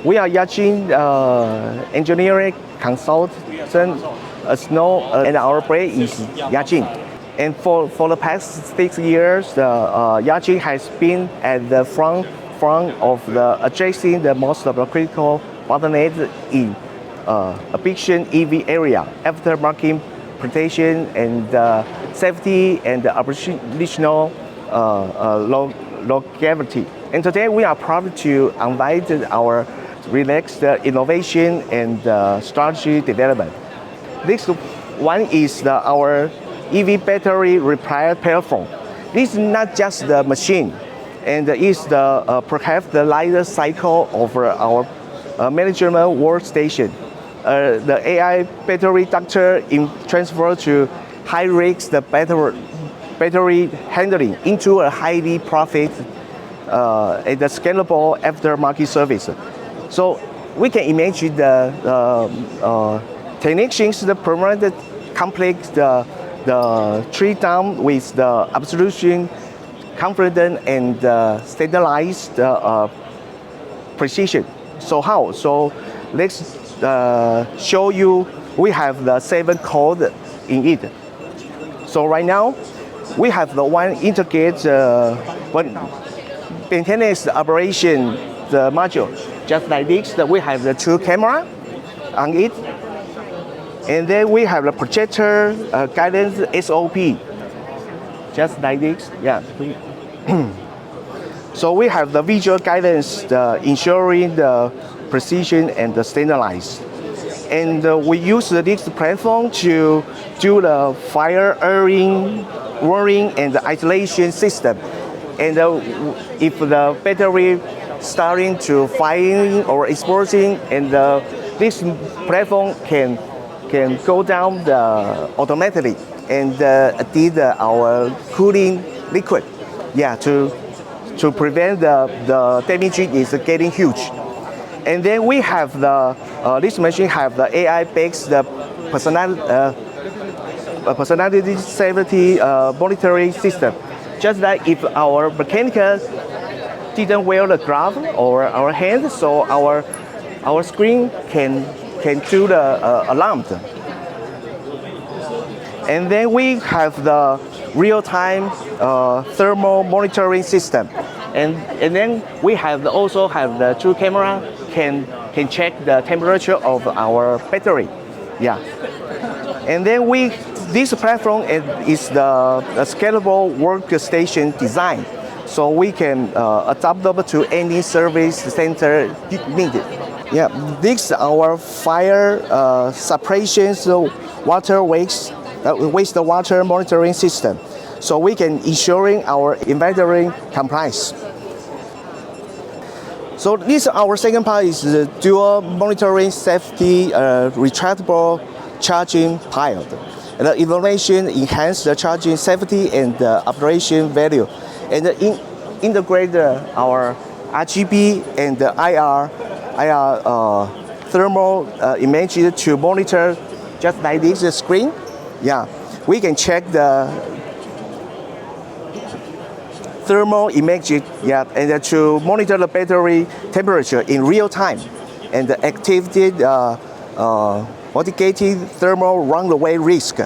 We are YAJIN engineering consultant, and our brand is YAJIN. And for the past 6 years, YAJIN has been at the front of addressing the most of the critical bottlenecks in efficient EV area, aftermarket protection and safety and operational longevity. And today we are proud to invite our relaxed innovation and strategy development. This one is our EV battery repair platform. This is not just the machine, and is perhaps the life cycle of our management workstation. The AI battery doctor in transfer to high risk the battery handling into a highly profit and a scalable aftermarket service. So we can imagine the technicians the permanent complex the treat down with the absolute confident and standardized precision. So how? So let's show you. We have the 7 code in it. So right now we have the one integrate maintenance operation the module. Just like this, we have the 2 camera on it, and then we have the projector guidance SOP. Just like this, yeah. So we have the visual guidance, ensuring the precision and the standardized. And we use this platform to do the fire alarm, warning, and the isolation system. And if the battery starting to firing or exploding, and this platform can go down automatically and did our cooling liquid, yeah, to prevent the damage is getting huge. And then we have this machine have the AI-based personality safety monitoring system. Just like if our mechanic didn't wear the glove or our hand, so our screen can do the alarm. And then we have the real-time thermal monitoring system, and then we also have the 2 camera can check the temperature of our battery, yeah. And then this platform is the scalable workstation design, so we can adaptable to any service center needed. Yeah, this is our fire suppression water wastewater monitoring system, so we can ensuring our inventory compliance. So this our second part is the dual monitoring safety retractable charging pile. The innovation enhance the charging safety and operation value, and integrate our RGB and IR thermal images to monitor just like this screen. Yeah, we can check the thermal imaging, yeah, and to monitor the battery temperature in real time, and activate mitigated thermal runaway risk.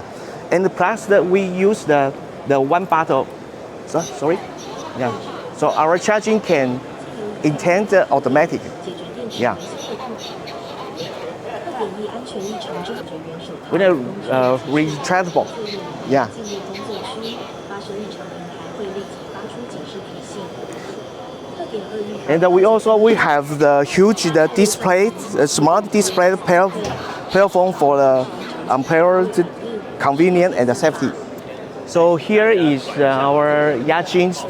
And plus that we use the one bottle. Sorry, yeah. So our charging can intend automatic, yeah. With a retractable, yeah. And we have the huge display, smart display platform for the unparalleled convenience and safety. So here is our YAJIN's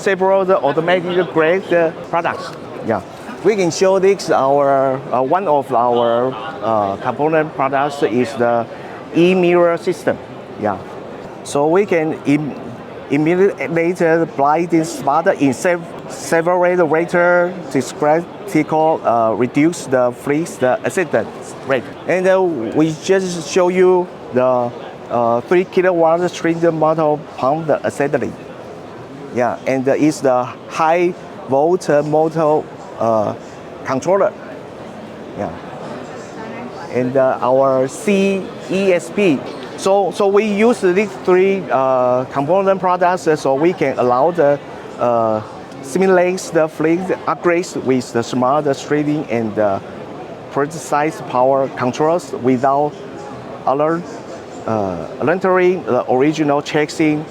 several automotive-grade products. Yeah, we can show this one of our component products is the e-mirror system. Yeah, so we can immediately blind spot in several ways to reduce the fleet accident rate. And we just show you the 3 kilowatt string motor pump assembly. Yeah, and it's the high volt motor controller. Yeah. And our CESP. So we use these three component products so we can allow the simulate the fleet upgrades with the smart steering and precise power controls without entering the original chassis